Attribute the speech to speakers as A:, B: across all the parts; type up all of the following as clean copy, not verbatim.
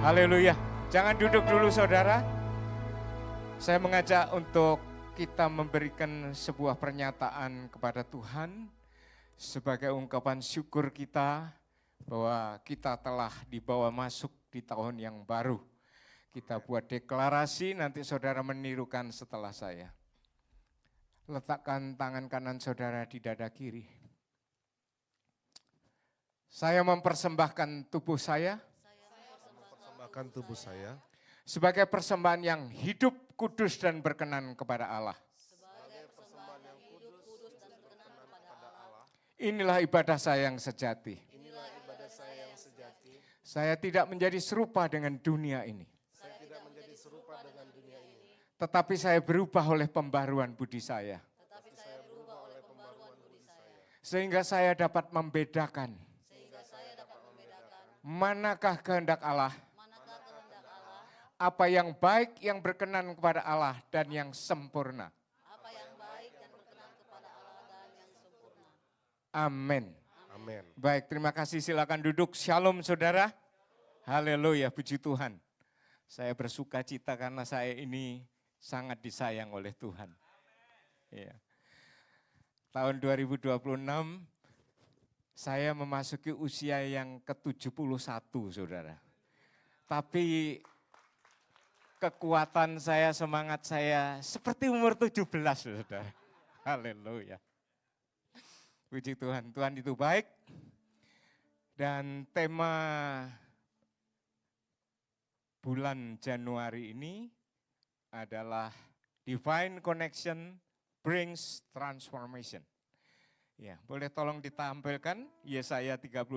A: Haleluya. Jangan duduk dulu saudara. Saya mengajak untuk kita memberikan sebuah pernyataan kepada Tuhan sebagai ungkapan syukur kita bahwa kita telah dibawa masuk di tahun yang baru. Kita buat deklarasi, nanti saudara menirukan setelah saya. Letakkan tangan kanan saudara di dada kiri. Saya mempersembahkan tubuh saya sebagai persembahan yang hidup, kudus dan berkenan kepada Allah. Inilah ibadah saya yang sejati. Saya tidak menjadi serupa dengan dunia ini. Tetapi saya berubah oleh pembaruan budi saya. Sehingga saya dapat membedakan manakah kehendak Allah, apa yang baik, yang berkenan kepada Allah dan yang sempurna. Amin.
B: Amin.
A: Baik, terima kasih. Silakan duduk. Shalom saudara. Haleluya, puji Tuhan. Saya bersuka cita karena saya ini sangat disayang oleh Tuhan. Ya. Tahun 2026 saya memasuki usia yang ke-71 saudara. Tapi kekuatan saya, semangat saya seperti umur 17 saudara. Haleluya. Puji Tuhan, Tuhan itu baik. Dan tema bulan Januari ini adalah Divine Connection Brings Transformation. Ya, boleh tolong ditampilkan Yesaya 32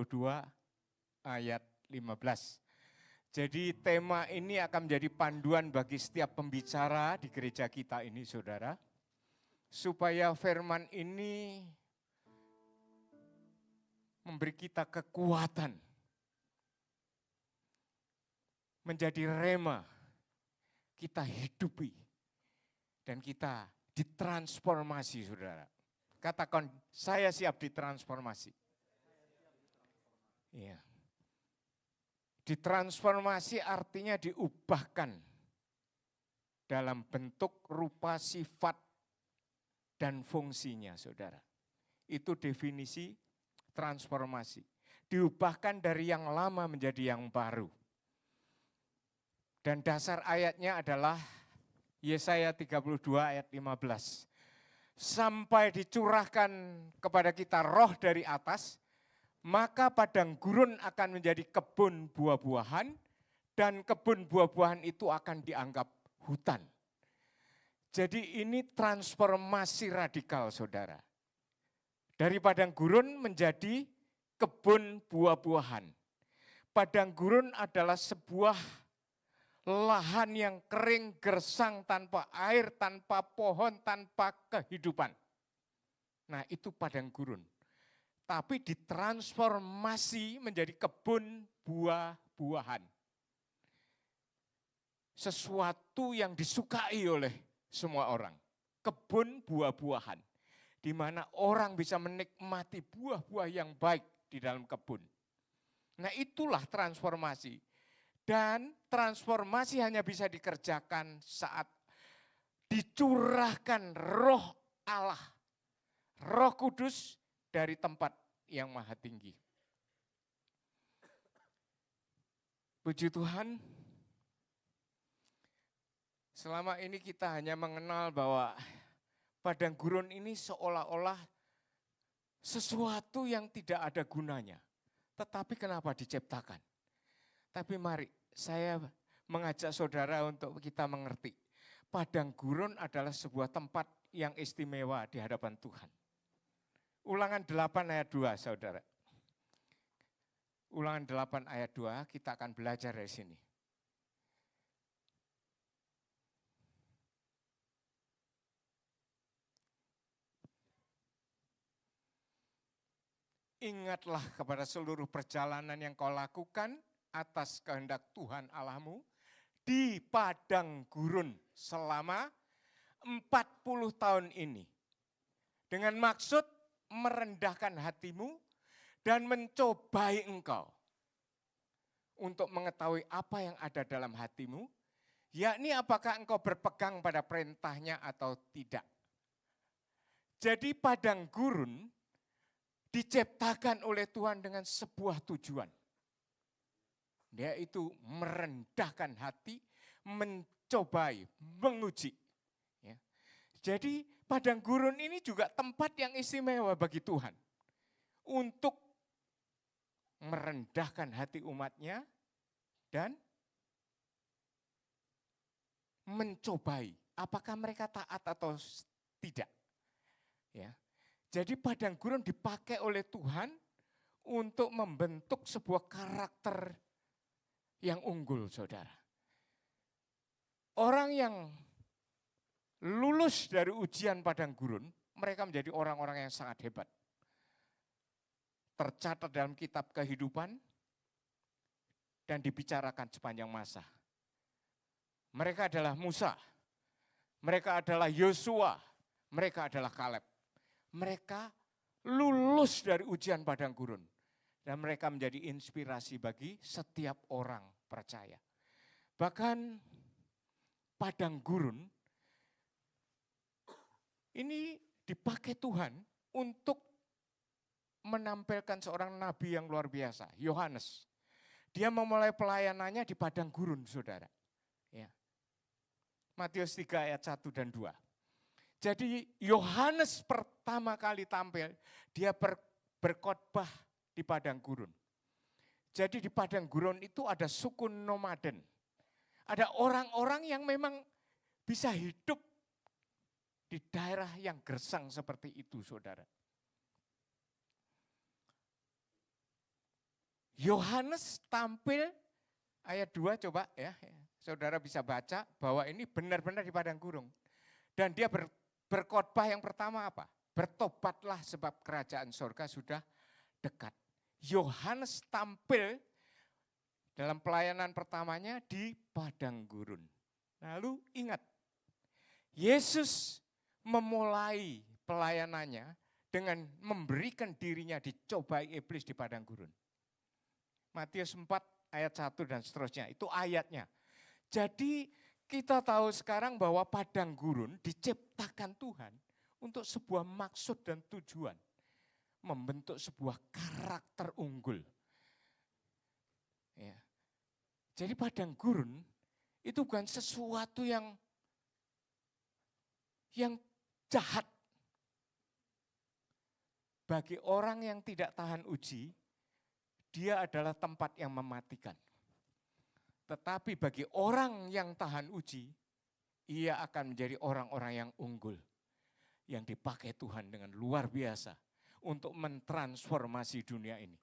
A: ayat 15. Jadi tema ini akan menjadi panduan bagi setiap pembicara di gereja kita ini saudara. Supaya firman ini memberi kita kekuatan. Menjadi rema. Kita hidupi. Dan kita ditransformasi saudara. Katakan, saya siap ditransformasi. Iya. Ditransformasi artinya diubahkan dalam bentuk, rupa, sifat, dan fungsinya, saudara. Itu definisi transformasi. Diubahkan dari yang lama menjadi yang baru. Dan dasar ayatnya adalah Yesaya 32 ayat 15. Sampai dicurahkan kepada kita roh dari atas, maka padang gurun akan menjadi kebun buah-buahan, dan kebun buah-buahan itu akan dianggap hutan. Jadi ini transformasi radikal saudara. Dari padang gurun menjadi kebun buah-buahan. Padang gurun adalah sebuah lahan yang kering, gersang, tanpa air, tanpa pohon, tanpa kehidupan. Nah itu padang gurun. Tapi ditransformasi menjadi kebun buah-buahan. Sesuatu yang disukai oleh semua orang. Kebun buah-buahan. Di mana orang bisa menikmati buah-buah yang baik di dalam kebun. Nah itulah transformasi. Dan transformasi hanya bisa dikerjakan saat dicurahkan roh Allah, roh kudus dari tempat yang maha tinggi. Puji Tuhan, selama ini kita hanya mengenal bahwa padang gurun ini seolah-olah sesuatu yang tidak ada gunanya. Tetapi kenapa diciptakan? Tapi mari saya mengajak saudara untuk kita mengerti. Padang gurun adalah sebuah tempat yang istimewa di hadapan Tuhan. Ulangan 8 ayat 2 saudara. Ulangan 8 ayat 2 kita akan belajar dari sini. Ingatlah kepada seluruh perjalanan yang kau lakukan atas kehendak Tuhan Allahmu di padang gurun selama 40 tahun ini. Dengan maksud merendahkan hatimu dan mencobai engkau untuk mengetahui apa yang ada dalam hatimu, yakni apakah engkau berpegang pada perintahnya atau tidak. Jadi padang gurun diciptakan oleh Tuhan dengan sebuah tujuan. Yaitu merendahkan hati, mencobai, menguji. Ya. Jadi padang gurun ini juga tempat yang istimewa bagi Tuhan. Untuk merendahkan hati umatnya dan mencobai apakah mereka taat atau tidak. Ya. Jadi padang gurun dipakai oleh Tuhan untuk membentuk sebuah karakter yang unggul, saudara. Orang yang lulus dari ujian padang gurun, mereka menjadi orang-orang yang sangat hebat. Tercatat dalam kitab kehidupan dan dibicarakan sepanjang masa. Mereka adalah Musa, mereka adalah Yosua, mereka adalah Kaleb. Mereka lulus dari ujian padang gurun. Dan mereka menjadi inspirasi bagi setiap orang percaya. Bahkan padang gurun ini dipakai Tuhan untuk menampilkan seorang nabi yang luar biasa, Yohanes. Dia memulai pelayanannya di padang gurun, saudara. Ya. Matius 3 ayat 1 dan 2. Jadi Yohanes pertama kali tampil, dia berkhotbah di padang gurun. Jadi di padang gurun itu ada suku nomaden. Ada orang-orang yang memang bisa hidup di daerah yang gersang seperti itu, saudara. Yohanes tampil, ayat 2 coba ya, saudara bisa baca bahwa ini benar-benar di padang gurun. Dan dia berkhotbah yang pertama apa? Bertobatlah sebab kerajaan surga sudah dekat. Yohanes tampil dalam pelayanan pertamanya di padang gurun. Lalu ingat, Yesus memulai pelayanannya dengan memberikan dirinya dicobai iblis di padang gurun. Matius 4 ayat 1 dan seterusnya, itu ayatnya. Jadi kita tahu sekarang bahwa padang gurun diciptakan Tuhan untuk sebuah maksud dan tujuan. Membentuk sebuah karakter unggul. Ya. Jadi padang gurun itu bukan sesuatu yang jahat. Bagi orang yang tidak tahan uji, dia adalah tempat yang mematikan. Tetapi bagi orang yang tahan uji, ia akan menjadi orang-orang yang unggul. Yang dipakai Tuhan dengan luar biasa untuk mentransformasi dunia ini.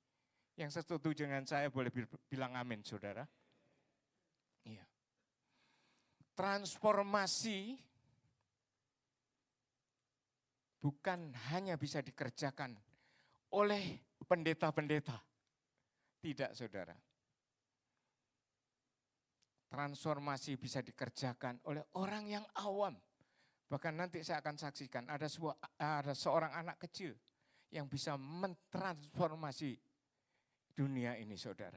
A: Yang setuju dengan saya boleh bilang amin, saudara. Iya. Transformasi bukan hanya bisa dikerjakan oleh pendeta-pendeta. Tidak, saudara. Transformasi bisa dikerjakan oleh orang yang awam. Bahkan nanti saya akan saksikan ada seorang anak kecil yang bisa mentransformasi dunia ini, saudara.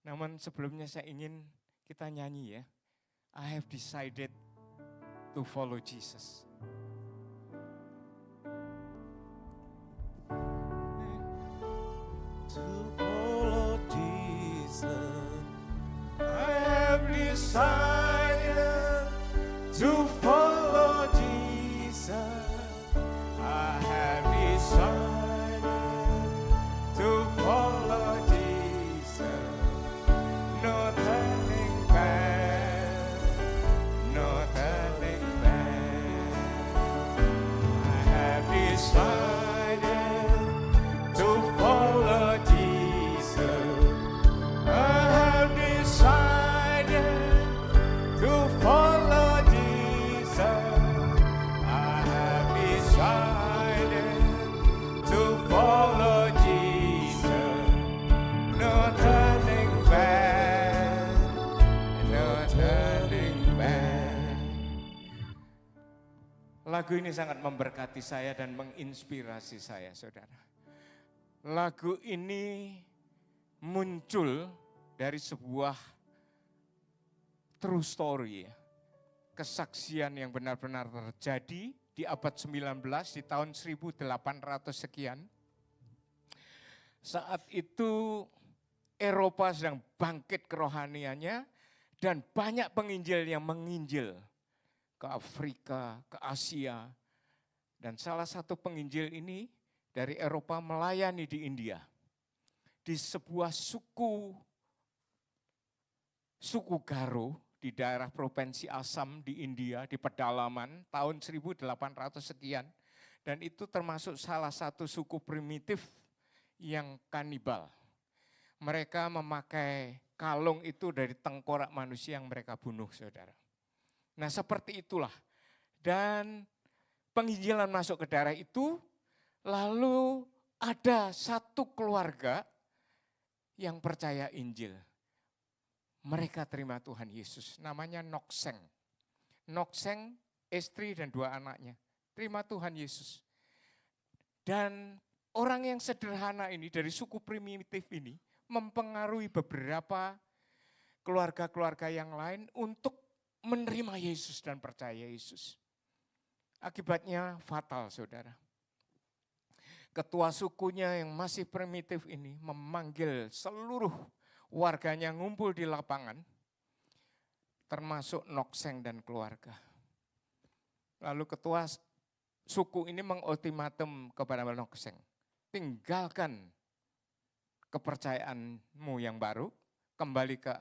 A: Namun sebelumnya saya ingin kita nyanyi ya. I have decided to follow Jesus.
B: To follow Jesus, I have decided to follow Jesus. I have decided to follow Jesus. No turning back, no turning back. I have decided to follow Jesus. I have decided to follow Jesus. I have decided to follow Jesus. No turning back, no turning back.
A: Lagu ini sangat memberkati saya dan menginspirasi saya, saudara. Lagu ini muncul dari sebuah true story, kesaksian yang benar-benar terjadi di abad 19 di tahun 1800 sekian. Saat itu Eropa sedang bangkit kerohaniannya dan banyak penginjil yang menginjil ke Afrika, ke Asia. Dan salah satu penginjil ini dari Eropa melayani di India. Di sebuah suku Garo di daerah provinsi Assam di India, di pedalaman tahun 1800 sekian. Dan itu termasuk salah satu suku primitif yang kanibal. Mereka memakai kalung itu dari tengkorak manusia yang mereka bunuh, saudara. Nah, seperti itulah. Dan penginjilan masuk ke daerah itu, lalu ada satu keluarga yang percaya Injil. Mereka terima Tuhan Yesus, namanya Nokseng. Nokseng, istri dan 2 anaknya, terima Tuhan Yesus. Dan orang yang sederhana ini, dari suku primitif ini, mempengaruhi beberapa keluarga-keluarga yang lain untuk menerima Yesus dan percaya Yesus. Akibatnya fatal, saudara. Ketua sukunya yang masih primitif ini memanggil seluruh warganya ngumpul di lapangan, termasuk Nokseng dan keluarga. Lalu ketua suku ini mengultimatum kepada Nokseng, tinggalkan kepercayaanmu yang baru, kembali ke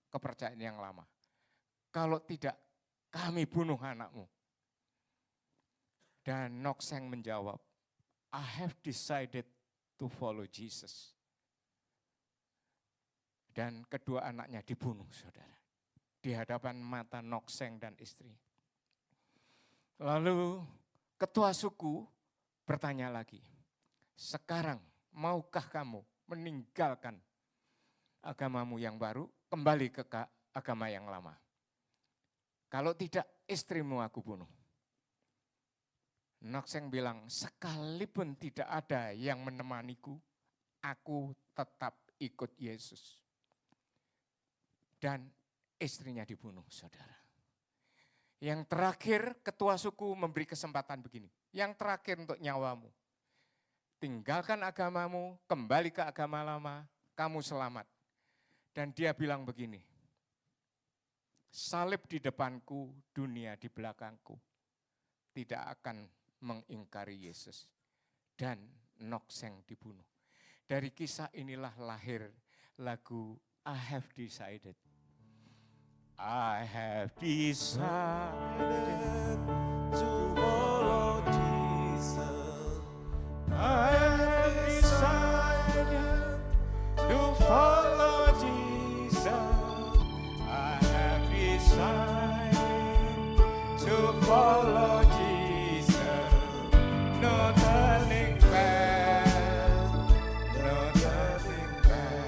A: kepercayaan yang lama. Kalau tidak, kami bunuh anakmu. Dan Nokseng menjawab, I have decided to follow Jesus. Dan kedua anaknya dibunuh, saudara. Di hadapan mata Nokseng dan istri. Lalu ketua suku bertanya lagi, sekarang maukah kamu meninggalkan agamamu yang baru, kembali ke agama yang lama? Kalau tidak, istrimu aku bunuh. Nokseng bilang, sekalipun tidak ada yang menemaniku, aku tetap ikut Yesus. Dan istrinya dibunuh, saudara. Yang terakhir, ketua suku memberi kesempatan begini. Yang terakhir untuk nyawamu. Tinggalkan agamamu, kembali ke agama lama, kamu selamat. Dan dia bilang begini, salib di depanku, dunia di belakangku, tidak akan mengingkari Yesus. Dan Nokseng dibunuh. Dari kisah inilah lahir lagu I Have Decided. I have decided
B: to follow Jesus.
A: I have decided to follow Jesus. I have decided to follow Jesus. No turning back, no turning back.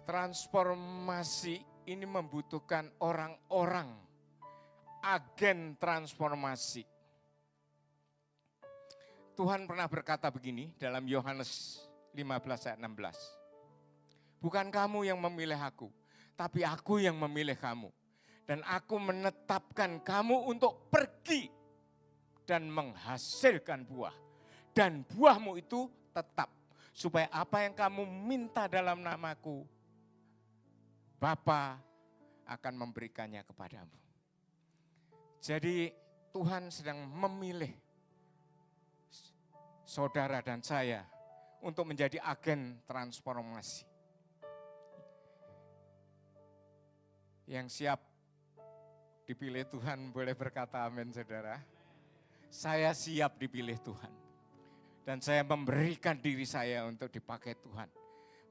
A: Transformasi ini membutuhkan orang-orang, agen transformasi. Tuhan pernah berkata begini dalam Yohanes 15 ayat 16. Bukan kamu yang memilih aku, tapi aku yang memilih kamu. Dan aku menetapkan kamu untuk pergi dan menghasilkan buah. Dan buahmu itu tetap. Supaya apa yang kamu minta dalam namaku, Bapa akan memberikannya kepadamu. Jadi Tuhan sedang memilih saudara dan saya untuk menjadi agen transformasi. Yang siap dipilih Tuhan boleh berkata amin, saudara. Saya siap dipilih Tuhan. Dan saya memberikan diri saya untuk dipakai Tuhan.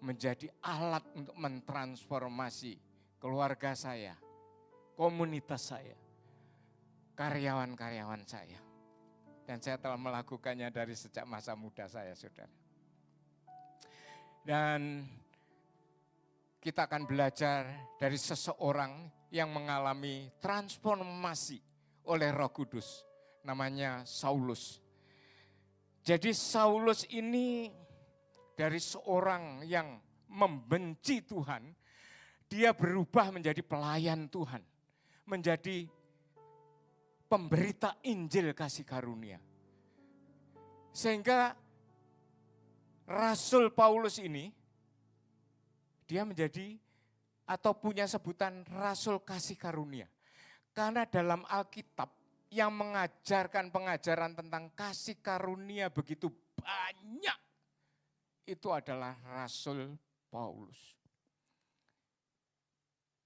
A: Menjadi alat untuk mentransformasi keluarga saya, komunitas saya, karyawan-karyawan saya. Dan saya telah melakukannya dari sejak masa muda saya, saudara. Dan kita akan belajar dari seseorang yang mengalami transformasi oleh Roh Kudus. Namanya Saulus. Jadi Saulus ini dari seorang yang membenci Tuhan, dia berubah menjadi pelayan Tuhan, menjadi pemberita Injil kasih karunia. Sehingga Rasul Paulus ini, dia menjadi atau punya sebutan Rasul kasih karunia. Karena dalam Alkitab yang mengajarkan pengajaran tentang kasih karunia begitu banyak, itu adalah Rasul Paulus.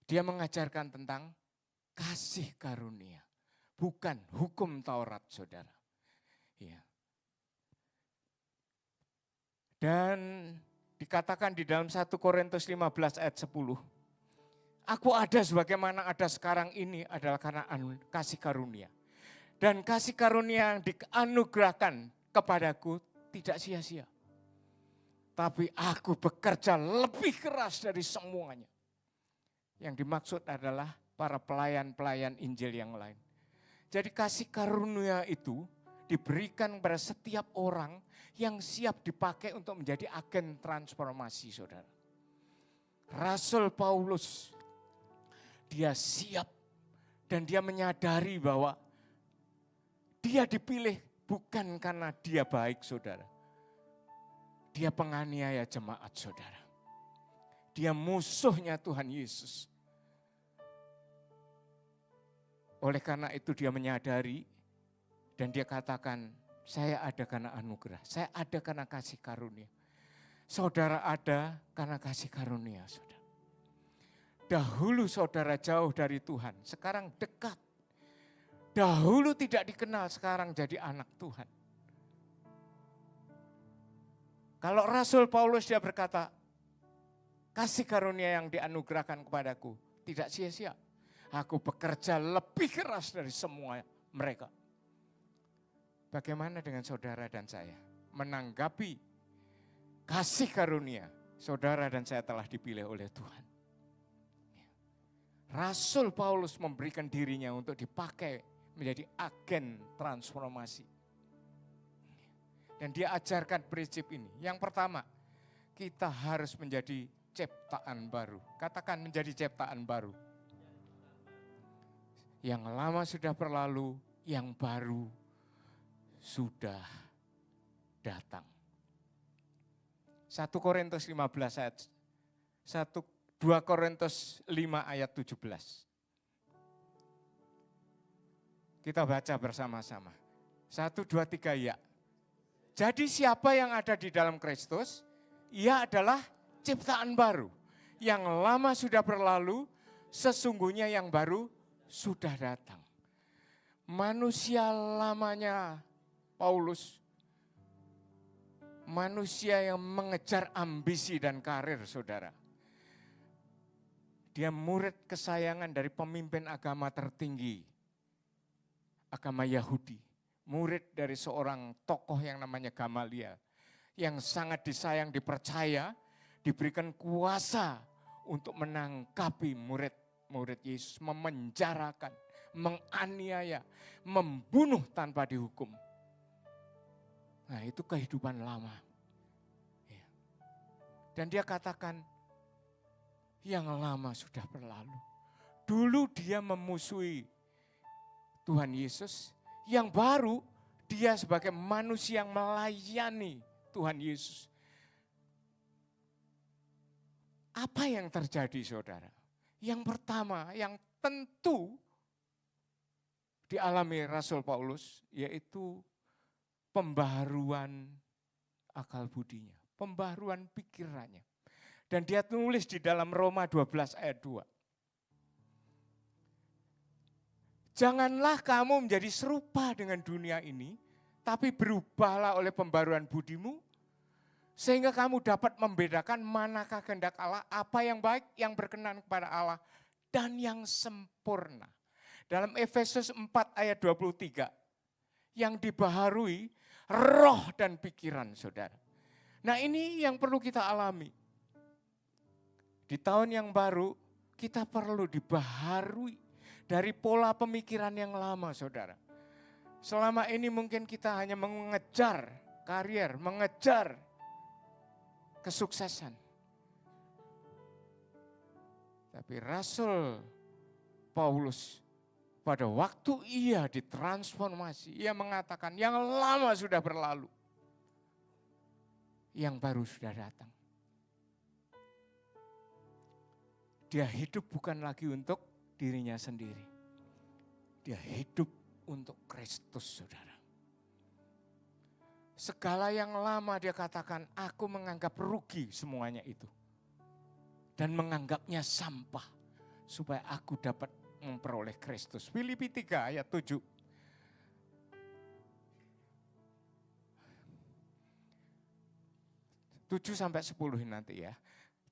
A: Dia mengajarkan tentang kasih karunia, bukan hukum Taurat, saudara. Ya. Dan dikatakan di dalam 1 Korintus 15 ayat 10, aku ada sebagaimana ada sekarang ini adalah karena kasih karunia. Dan kasih karunia yang dianugerahkan kepadaku tidak sia-sia. Tapi aku bekerja lebih keras dari semuanya. Yang dimaksud adalah para pelayan-pelayan Injil yang lain. Jadi kasih karunia itu diberikan kepada setiap orang yang siap dipakai untuk menjadi agen transformasi, saudara. Rasul Paulus, dia siap dan dia menyadari bahwa dia dipilih bukan karena dia baik, saudara. Dia penganiaya jemaat, saudara. Dia musuhnya Tuhan Yesus. Oleh karena itu dia menyadari dan dia katakan, saya ada karena anugerah, saya ada karena kasih karunia. Saudara ada karena kasih karunia, saudara. Dahulu saudara jauh dari Tuhan, sekarang dekat. Dahulu tidak dikenal, sekarang jadi anak Tuhan. Kalau Rasul Paulus dia berkata, kasih karunia yang dianugerahkan kepadaku tidak sia-sia. Aku bekerja lebih keras dari semua mereka. Bagaimana dengan saudara dan saya? Menanggapi kasih karunia, saudara dan saya telah dipilih oleh Tuhan. Rasul Paulus memberikan dirinya untuk dipakai menjadi agen transformasi. Dan dia ajarkan prinsip ini. Yang pertama, kita harus menjadi ciptaan baru. Katakan menjadi ciptaan baru. Yang lama sudah berlalu, yang baru sudah datang. 1 Korintus 15 ayat 2 Korintus 5 ayat 17. Kita baca bersama-sama. 1, 2, 3 ya. Jadi siapa yang ada di dalam Kristus, ia adalah ciptaan baru. Yang lama sudah berlalu, sesungguhnya yang baru sudah datang. Manusia lamanya Paulus, manusia yang mengejar ambisi dan karir, saudara. Dia murid kesayangan dari pemimpin agama tertinggi, agama Yahudi. Murid dari seorang tokoh yang namanya Gamaliel, yang sangat disayang, dipercaya, diberikan kuasa untuk menangkapi murid-murid Yesus, memenjarakan, menganiaya, membunuh tanpa dihukum. Nah itu kehidupan lama. Dan dia katakan, yang lama sudah berlalu. Dulu dia memusuhi Tuhan Yesus, yang baru dia sebagai manusia yang melayani Tuhan Yesus. Apa yang terjadi, saudara? Yang pertama, yang tentu dialami Rasul Paulus, yaitu pembaharuan akal budinya, pembaharuan pikirannya. Dan dia tulis di dalam Roma 12 ayat 2. Janganlah kamu menjadi serupa dengan dunia ini, tapi berubahlah oleh pembaruan budimu, sehingga kamu dapat membedakan manakah kehendak Allah, apa yang baik, yang berkenan kepada Allah, dan yang sempurna. Dalam Efesus 4 ayat 23, yang dibaharui roh dan pikiran, saudara. Nah ini yang perlu kita alami. Di tahun yang baru, kita perlu dibaharui dari pola pemikiran yang lama, saudara. Selama ini mungkin kita hanya mengejar karier, mengejar kesuksesan. Tapi Rasul Paulus pada waktu ia ditransformasi, ia mengatakan yang lama sudah berlalu, yang baru sudah datang. Dia hidup bukan lagi untuk dirinya sendiri. Dia hidup untuk Kristus, saudara. Segala yang lama dia katakan, aku menganggap rugi semuanya itu. Dan menganggapnya sampah supaya aku dapat memperoleh Kristus. Filipi 3 ayat 7. Tujuh sampai 10 nanti ya.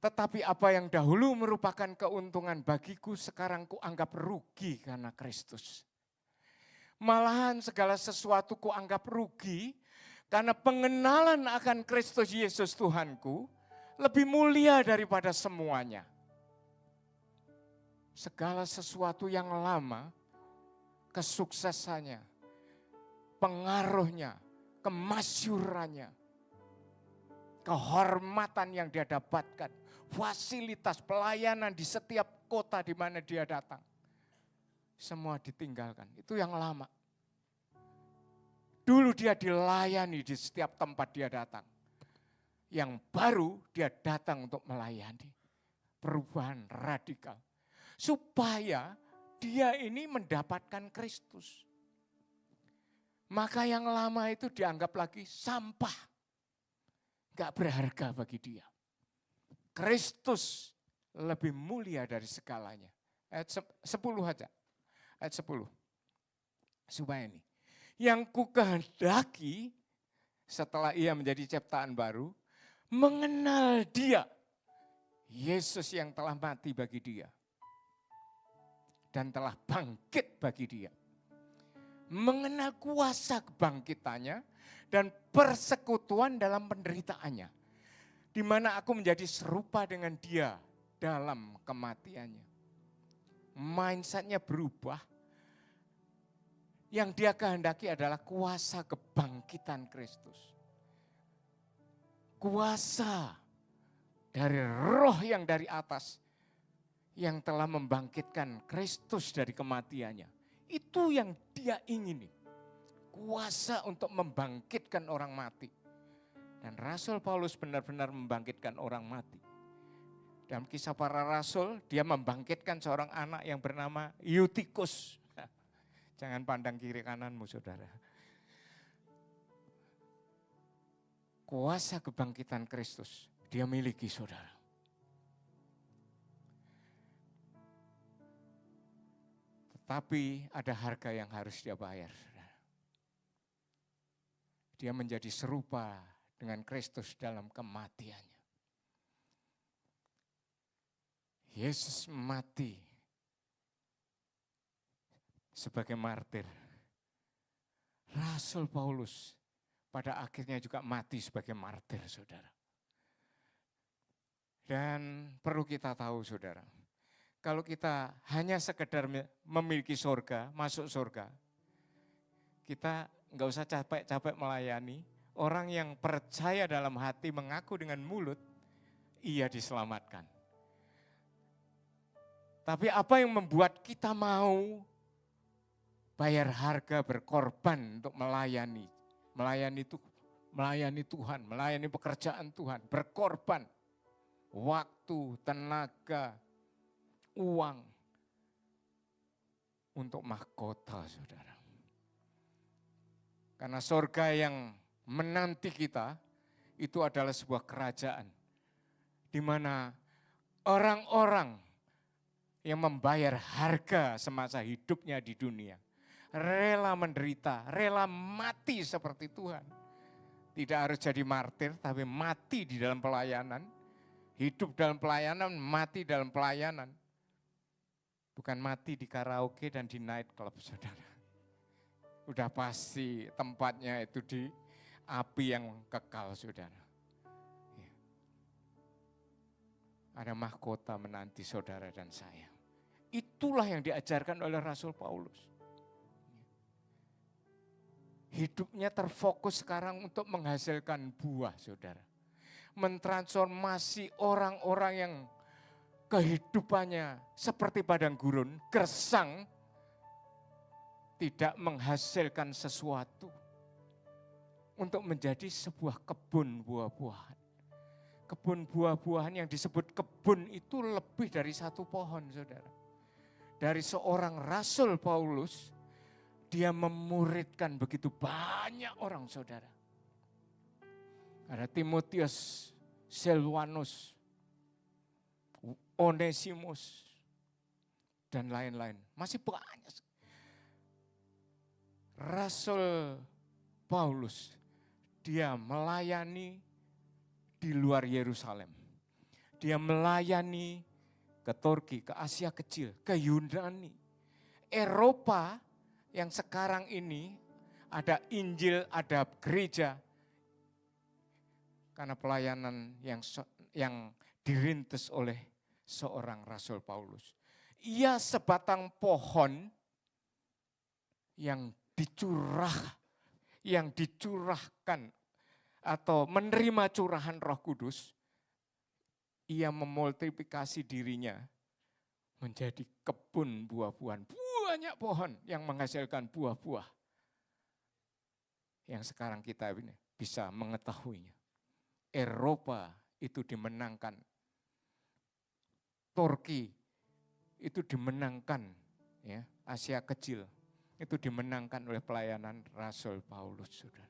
A: Tetapi apa yang dahulu merupakan keuntungan bagiku, sekarang kuanggap rugi karena Kristus. Malahan segala sesuatu kuanggap rugi karena pengenalan akan Kristus Yesus Tuhanku lebih mulia daripada semuanya. Segala sesuatu yang lama, kesuksesannya, pengaruhnya, kemasyurannya, kehormatan yang dia dapatkan, fasilitas pelayanan di setiap kota di mana dia datang. Semua ditinggalkan, itu yang lama. Dulu dia dilayani di setiap tempat dia datang. Yang baru dia datang untuk melayani. Perubahan radikal. Supaya dia ini mendapatkan Kristus. Maka yang lama itu dianggap lagi sampah. Gak berharga bagi dia. Kristus lebih mulia dari segalanya. Ayat 10 aja. Ayat 10. Supaya ini. Yang ku kehendaki setelah ia menjadi ciptaan baru, mengenal dia. Yesus yang telah mati bagi dia. Dan telah bangkit bagi dia. Mengenal kuasa kebangkitannya dan persekutuan dalam penderitaannya. Di mana aku menjadi serupa dengan dia dalam kematiannya. Mindsetnya berubah. Yang dia kehendaki adalah kuasa kebangkitan Kristus. Kuasa dari roh yang dari atas. Yang telah membangkitkan Kristus dari kematiannya. Itu yang dia ingini. Kuasa untuk membangkitkan orang mati. Dan Rasul Paulus benar-benar membangkitkan orang mati. Dalam Kisah Para Rasul, dia membangkitkan seorang anak yang bernama Eutikus. Jangan pandang kiri kananmu, saudara. Kuasa kebangkitan Kristus, dia miliki, saudara. Tetapi ada harga yang harus dia bayar, saudara. Dia menjadi serupa dengan Kristus dalam kematiannya. Yesus mati sebagai martir. Rasul Paulus pada akhirnya juga mati sebagai martir, saudara. Dan perlu kita tahu, saudara, kalau kita hanya sekedar memiliki surga, masuk surga, kita nggak usah capek-capek melayani. Orang yang percaya dalam hati mengaku dengan mulut, ia diselamatkan. Tapi apa yang membuat kita mau bayar harga, berkorban untuk melayani Tuhan, melayani pekerjaan Tuhan, berkorban waktu, tenaga, uang untuk mahkota, saudara. Karena surga yang menanti kita itu adalah sebuah kerajaan di mana orang-orang yang membayar harga semasa hidupnya di dunia, rela menderita, rela mati seperti Tuhan. Tidak harus jadi martir, tapi mati di dalam pelayanan, hidup dalam pelayanan, mati dalam pelayanan. Bukan mati di karaoke dan di night club, saudara. Udah pasti tempatnya itu di api yang kekal, saudara. Ada mahkota menanti saudara dan saya. Itulah yang diajarkan oleh Rasul Paulus. Hidupnya terfokus sekarang untuk menghasilkan buah, saudara. Mentransformasi orang-orang yang kehidupannya seperti padang gurun, gersang, tidak menghasilkan sesuatu untuk menjadi sebuah kebun buah-buahan. Kebun buah-buahan yang disebut kebun itu lebih dari satu pohon, saudara. Dari seorang Rasul Paulus, dia memuridkan begitu banyak orang, saudara. Ada Timotius, Silvanus, Onesimus, dan lain-lain. Masih banyak. Rasul Paulus, dia melayani di luar Yerusalem. Dia melayani ke Turki, ke Asia Kecil, ke Yunani. Eropa yang sekarang ini ada Injil, ada gereja. Karena pelayanan yang dirintis oleh seorang Rasul Paulus. Ia sebatang pohon yang dicurahkan atau menerima curahan Roh Kudus, ia memultiplikasi dirinya menjadi kebun buah-buahan. Banyak pohon yang menghasilkan buah-buah yang sekarang kita ini bisa mengetahuinya. Eropa itu dimenangkan, Turki itu dimenangkan, ya, Asia Kecil itu dimenangkan oleh pelayanan Rasul Paulus, saudara.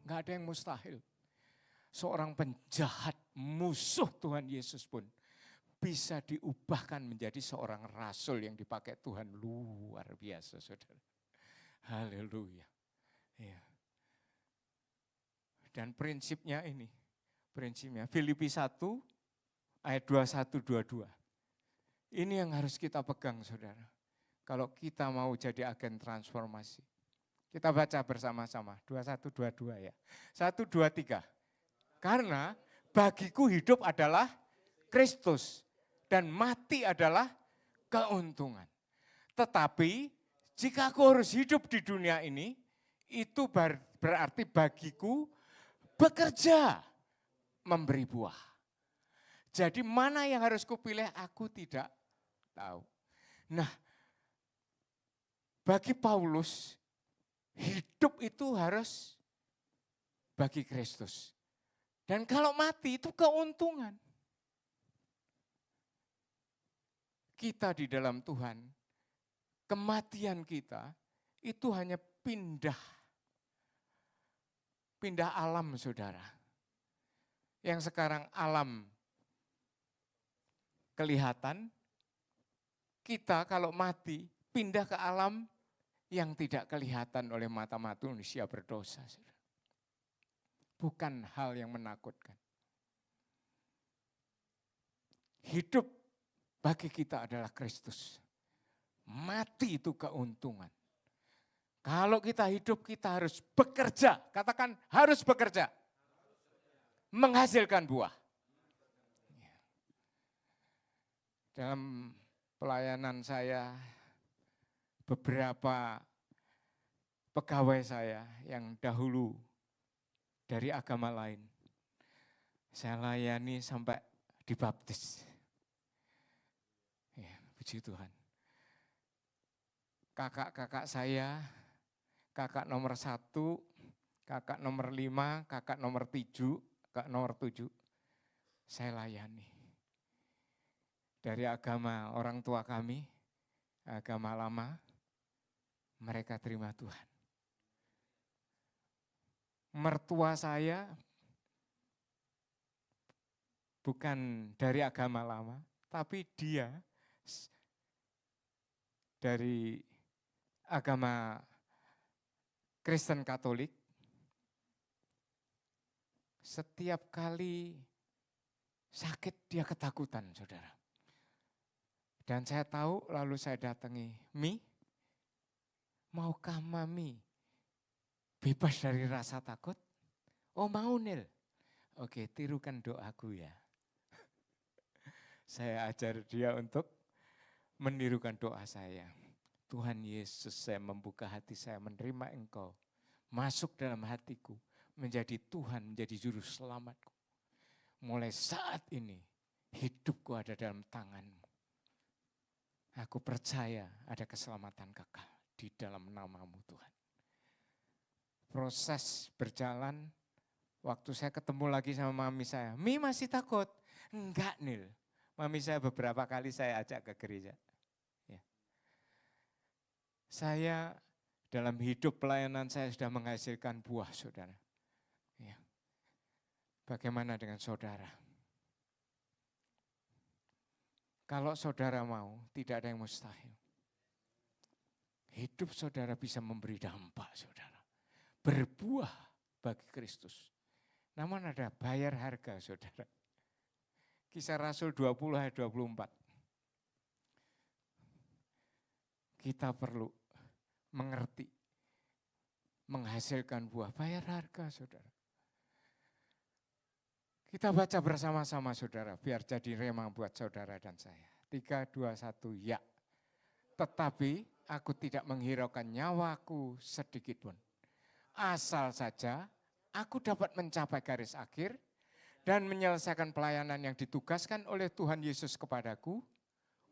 A: Enggak ada yang mustahil. Seorang penjahat, musuh Tuhan Yesus pun bisa diubahkan menjadi seorang rasul yang dipakai Tuhan, luar biasa, saudara. Haleluya. Ya. Dan prinsipnya ini, Filipi 1 ayat 21-22. Ini yang harus kita pegang, saudara. Kalau kita mau jadi agen transformasi. Kita baca bersama-sama, 21-22 ya. 1, 2, 3. Karena bagiku hidup adalah Kristus dan mati adalah keuntungan. Tetapi jika aku harus hidup di dunia ini, itu berarti bagiku bekerja, memberi buah. Jadi mana yang harus kupilih aku tidak tahu. Nah, bagi Paulus, hidup itu harus bagi Kristus. Dan kalau mati itu keuntungan. Kita di dalam Tuhan, kematian kita itu hanya pindah alam, saudara. Yang sekarang alam kelihatan, kita kalau mati pindah ke alam yang tidak kelihatan oleh mata manusia berdosa. Bukan hal yang menakutkan. Hidup bagi kita adalah Kristus. Mati itu keuntungan. Kalau kita hidup, kita harus bekerja. Katakan harus bekerja. Menghasilkan buah. Dalam pelayanan saya, beberapa pegawai saya yang dahulu dari agama lain, saya layani sampai dibaptis. Ya, puji Tuhan. Kakak-kakak saya, kakak nomor 1, kakak nomor 5, kakak nomor 7, kakak nomor 7, saya layani. Dari agama orang tua kami, agama lama, mereka terima Tuhan. Mertua saya bukan dari agama lama, tapi dia dari agama Kristen Katolik. Setiap kali sakit dia ketakutan, saudara. Dan saya tahu, lalu saya datangi, Mi, maukah Mami bebas dari rasa takut? Oh mau, Nil. Oke, tirukan doaku ya. Saya ajar dia untuk menirukan doa saya. Tuhan Yesus, saya membuka hati saya, menerima Engkau. Masuk dalam hatiku, menjadi Tuhan, menjadi juru selamatku. Mulai saat ini, Hidupku ada dalam tangan-Mu. Aku percaya ada keselamatan kekal di dalam nama-Mu Tuhan. Proses berjalan, waktu saya ketemu lagi sama mami saya, Mi masih takut? Enggak Nil, mami saya beberapa kali saya ajak ke gereja. Ya. Saya dalam hidup pelayanan saya sudah menghasilkan buah saudara. Ya. Bagaimana dengan saudara? Kalau saudara mau, tidak ada yang mustahil. Hidup saudara bisa memberi dampak saudara. Berbuah bagi Kristus. Namun ada bayar harga saudara. Kisah Rasul 20 ayat 24. Kita perlu mengerti, menghasilkan buah, bayar harga saudara. Kita baca bersama-sama saudara, biar jadi rema buat saudara dan saya. 3, 2, 1, ya. Tetapi aku tidak menghiraukan nyawaku sedikit pun. Asal saja aku dapat mencapai garis akhir dan menyelesaikan pelayanan yang ditugaskan oleh Tuhan Yesus kepadaku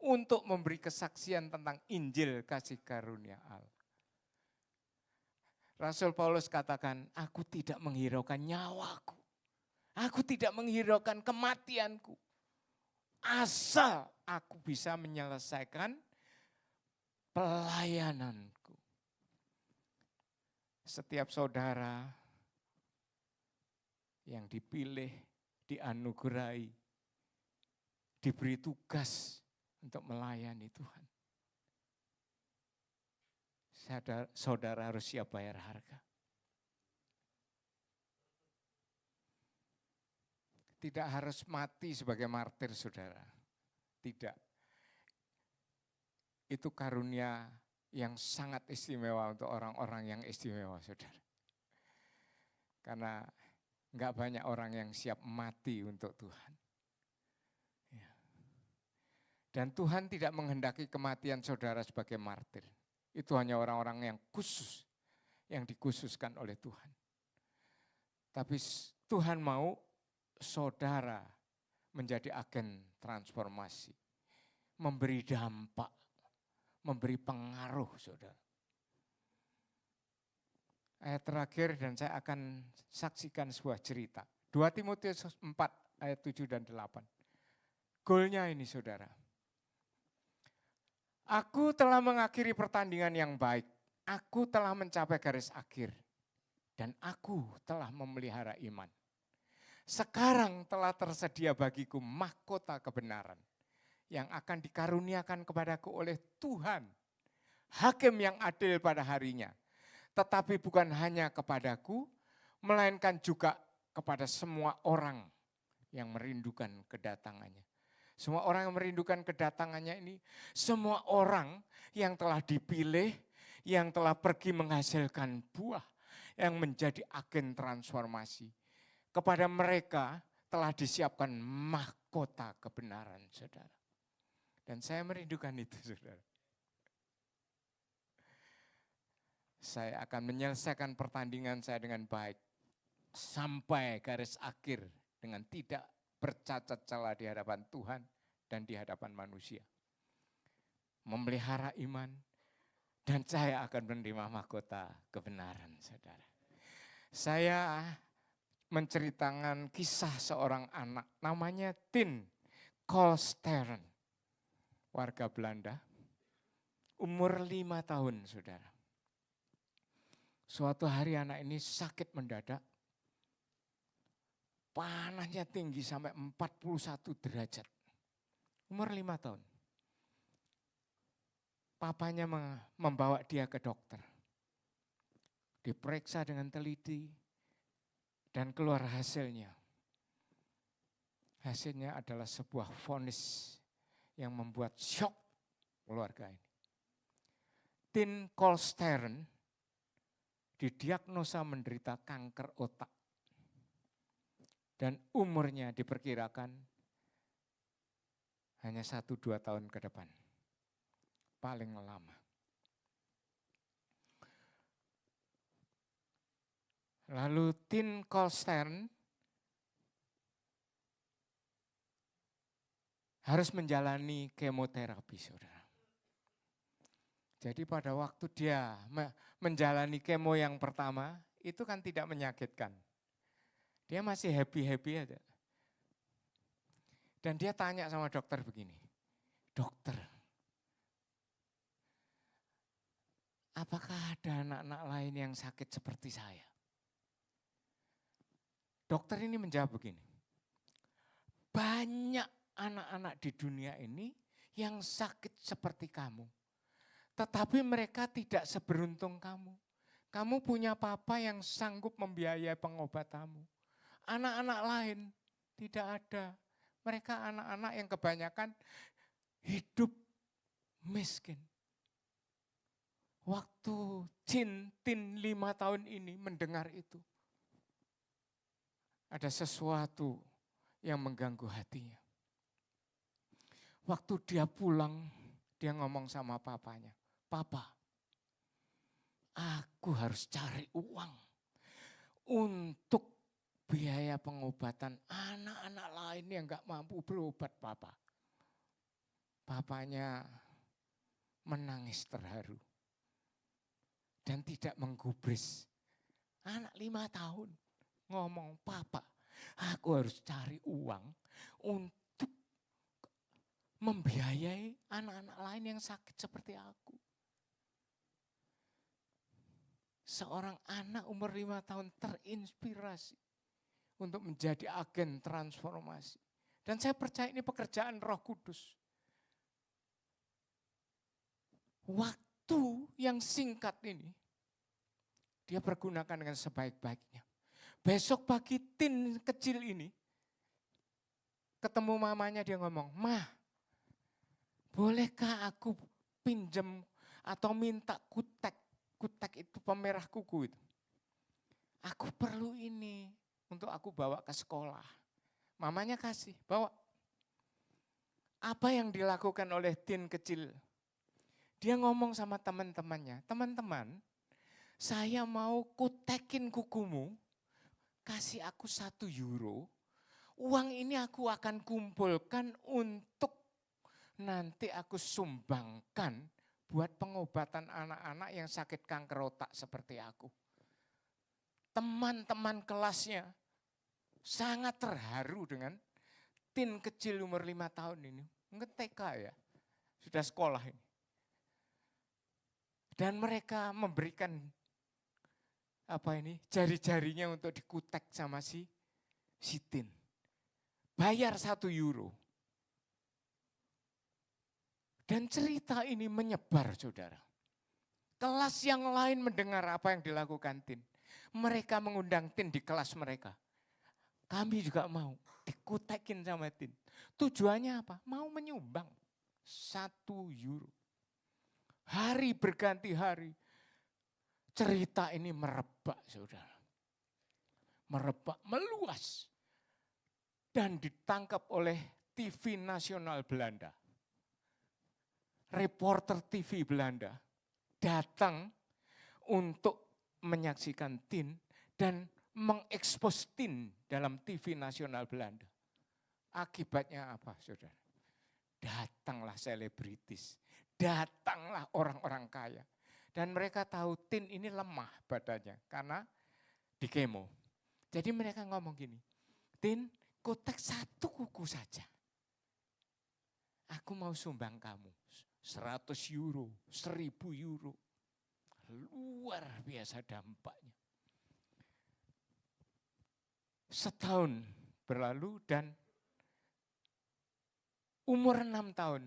A: untuk memberi kesaksian tentang Injil kasih karunia Allah. Rasul Paulus katakan, aku tidak menghiraukan nyawaku. Aku tidak menghiraukan kematianku. Asal aku bisa menyelesaikan pelayananku. Setiap saudara yang dipilih, dianugerahi, diberi tugas untuk melayani Tuhan. Saudara harus siap bayar harga. Tidak harus mati sebagai martir, saudara. Tidak. Itu karunia yang sangat istimewa untuk orang-orang yang istimewa, saudara. Karena enggak banyak orang yang siap mati untuk Tuhan. Ya. Dan Tuhan tidak menghendaki kematian saudara sebagai martir. Itu hanya orang-orang yang khusus, yang dikhususkan oleh Tuhan. Tapi Tuhan mau saudara menjadi agen transformasi, memberi dampak, memberi pengaruh saudara. Ayat terakhir dan saya akan saksikan sebuah cerita. 2 Timotius 4 ayat 7 dan 8. Goalnya ini saudara. Aku telah mengakhiri pertandingan yang baik. Aku telah mencapai garis akhir. Dan aku telah memelihara iman. Sekarang telah tersedia bagiku mahkota kebenaran yang akan dikaruniakan kepadaku oleh Tuhan, hakim yang adil pada harinya. Tetapi bukan hanya kepadaku, melainkan juga kepada semua orang yang merindukan kedatangannya. Semua orang yang merindukan kedatangannya ini, semua orang yang telah dipilih, yang telah pergi menghasilkan buah, yang menjadi agen transformasi. Kepada mereka telah disiapkan mahkota kebenaran, saudara. Dan saya merindukan itu, saudara. Saya akan menyelesaikan pertandingan saya dengan baik. Sampai garis akhir dengan tidak bercacat celah di hadapan Tuhan dan di hadapan manusia. Memelihara iman dan saya akan menerima mahkota kebenaran, saudara. Saya menceritakan kisah seorang anak namanya Tin Kolsteren, warga Belanda, umur 5 tahun saudara. Suatu hari anak ini sakit mendadak, panasnya tinggi sampai 41 derajat, umur 5 tahun. Papanya membawa dia ke dokter, diperiksa dengan teliti, dan keluar hasilnya. Hasilnya adalah sebuah vonis yang membuat syok keluarga ini. Tin Kolsteren didiagnosa menderita kanker otak. Dan umurnya diperkirakan hanya 1-2 tahun ke depan. Paling lama. Lalu Tin Kolsteren harus menjalani kemoterapi, saudara. Jadi pada waktu dia menjalani kemo yang pertama, itu kan tidak menyakitkan. Dia masih happy-happy aja. Dan dia tanya sama dokter begini, dokter, apakah ada anak-anak lain yang sakit seperti saya? Dokter ini menjawab begini, banyak anak-anak di dunia ini yang sakit seperti kamu. Tetapi mereka tidak seberuntung kamu. Kamu punya papa yang sanggup membiayai pengobatanmu. Anak-anak lain tidak ada. Mereka anak-anak yang kebanyakan hidup miskin. Waktu Tin 5 tahun ini mendengar itu, ada sesuatu yang mengganggu hatinya. Waktu dia pulang, dia ngomong sama papanya, Papa, aku harus cari uang untuk biaya pengobatan anak-anak lain yang gak mampu berobat, Papa. Papanya menangis terharu dan tidak menggubris. Anak 5 tahun ngomong, Papa, aku harus cari uang untuk membiayai anak-anak lain yang sakit seperti aku. Seorang anak umur 5 tahun terinspirasi untuk menjadi agen transformasi. Dan saya percaya ini pekerjaan Roh Kudus. Waktu yang singkat ini, dia pergunakan dengan sebaik-baiknya. Besok pagi Tin kecil ini, ketemu mamanya dia ngomong, Mah, bolehkah aku pinjam atau minta kutek? Kutek itu pemerah kuku itu. Aku perlu ini untuk aku bawa ke sekolah. Mamanya kasih, bawa. Apa yang dilakukan oleh Tin kecil? Dia ngomong sama teman-temannya, teman-teman, saya mau kutekin kukumu, kasih aku 1 euro, uang ini aku akan kumpulkan untuk nanti aku sumbangkan buat pengobatan anak-anak yang sakit kanker otak seperti aku. Teman-teman kelasnya sangat terharu dengan Tin kecil umur 5 tahun ini. Nge-TK ya, sudah sekolah ini. Dan mereka memberikan jari-jarinya untuk dikutek sama si Tin. Bayar 1 euro. Dan cerita ini menyebar, saudara. Kelas yang lain mendengar apa yang dilakukan Tin. Mereka mengundang Tin di kelas mereka. Kami juga mau dikutekin sama Tin. Tujuannya apa? Mau menyumbang 1 euro. Hari berganti hari. Cerita ini merebak, saudara. Merebak, meluas. Dan ditangkap oleh TV nasional Belanda. Reporter TV Belanda datang untuk menyaksikan Tin dan mengekspos Tin dalam TV nasional Belanda. Akibatnya apa, saudara? Datanglah selebritis, datanglah orang-orang kaya. Dan mereka tahu Tin ini lemah badannya karena di kemo. Jadi mereka ngomong gini, Tin, kotek 1 kuku saja. Aku mau sumbang kamu 100 euro, 1000 euro. Luar biasa dampaknya. Setahun berlalu dan umur 6 tahun,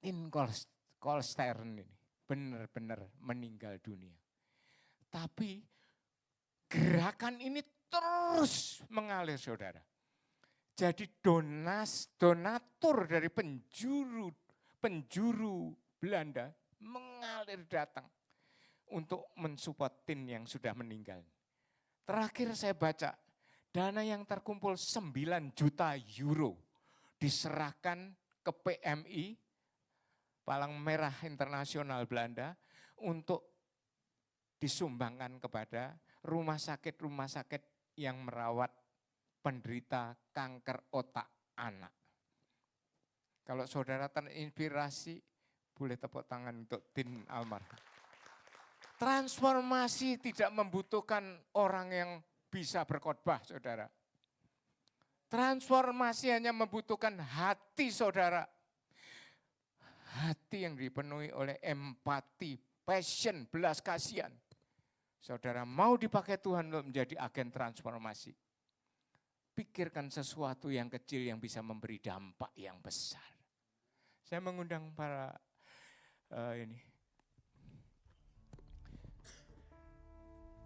A: Tin Kolstern ini benar-benar meninggal dunia. Tapi gerakan ini terus mengalir, saudara. Jadi donatur dari penjuru Belanda mengalir datang untuk mensupport Tin yang sudah meninggal. Terakhir saya baca, dana yang terkumpul 9 juta euro diserahkan ke PMI, Palang Merah Internasional Belanda, untuk disumbangkan kepada rumah sakit yang merawat penderita kanker otak anak. Kalau saudara terinspirasi, boleh tepuk tangan untuk Tin almarhum. Transformasi tidak membutuhkan orang yang bisa berkhotbah, saudara. Transformasi hanya membutuhkan hati saudara. Hati yang dipenuhi oleh empati, passion, belas kasihan. Saudara mau dipakai Tuhan untuk menjadi agen transformasi. Pikirkan sesuatu yang kecil yang bisa memberi dampak yang besar. Saya mengundang para ini.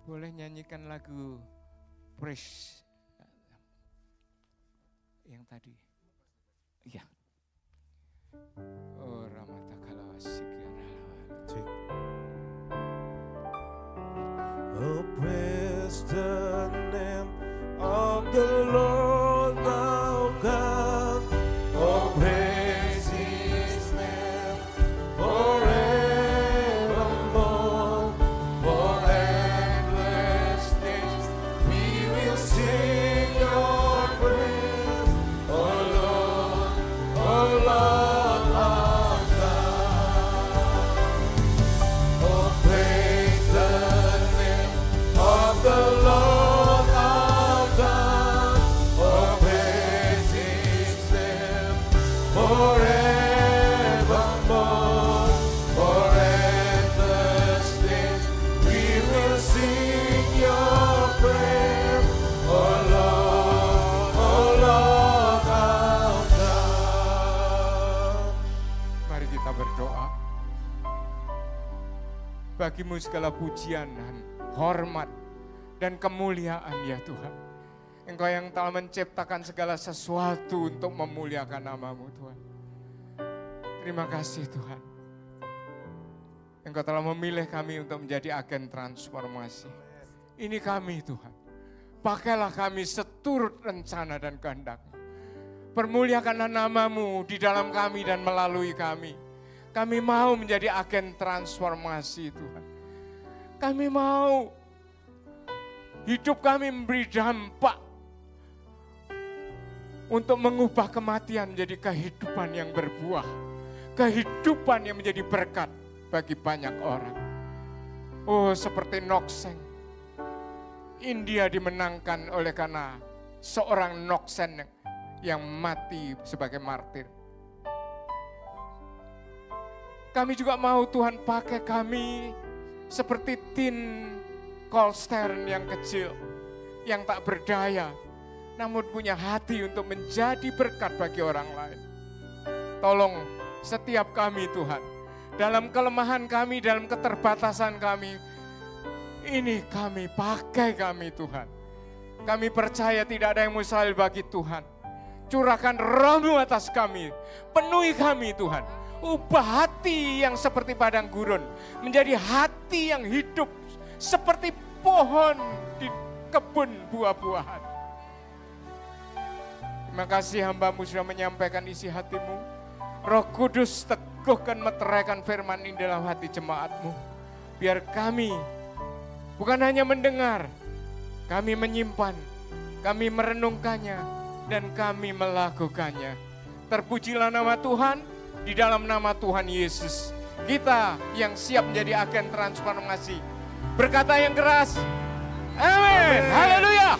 A: Boleh nyanyikan lagu Praise yang tadi. Iya. Oh, Ramatakala Sikiara.
B: Oh, praise the name of the Lord our God. Oh, praise His name forevermore. For endless days we will sing Your praise. Oh Lord our God. Oh, praise the name of the Lord our God. Oh, praise His name forevermore. For endless days we will sing Your praise. Oh Lord our God.
A: Mari kita berdoa. Bagimu segala pujian dan hormat dan kemuliaan ya Tuhan. Engkau yang telah menciptakan segala sesuatu untuk memuliakan nama-Mu Tuhan. Terima kasih Tuhan. Engkau telah memilih kami untuk menjadi agen transformasi. Ini kami Tuhan. Pakailah kami seturut rencana dan kehendak-Mu. Permuliakanlah nama-Mu di dalam kami dan melalui kami. Kami mau menjadi agen transformasi Tuhan. Kami mau hidup kami memberi dampak untuk mengubah kematian menjadi kehidupan yang berbuah. Kehidupan yang menjadi berkat bagi banyak orang. Oh, seperti Nokseng. India dimenangkan oleh karena seorang Noksen yang mati sebagai martir. Kami juga mau Tuhan pakai kami seperti Tin Kolstern yang kecil, yang tak berdaya, namun punya hati untuk menjadi berkat bagi orang lain. Tolong setiap kami Tuhan, dalam kelemahan kami, dalam keterbatasan kami, ini kami, pakai kami Tuhan. Kami percaya tidak ada yang mustahil bagi Tuhan. Curahkan Roh-Mu atas kami, penuhi kami Tuhan. Ubah hati yang seperti padang gurun menjadi hati yang hidup seperti pohon di kebun buah-buahan. Terima kasih hamba-Mu sudah menyampaikan isi hati-Mu. Roh Kudus teguhkan meteraikan firman ini dalam hati jemaat-Mu. Biar kami bukan hanya mendengar, kami menyimpan, kami merenungkannya, dan kami melakukannya. Terpujilah nama Tuhan. Di dalam nama Tuhan Yesus, kita yang siap menjadi agen transformasi, berkata yang keras, amin, haleluya.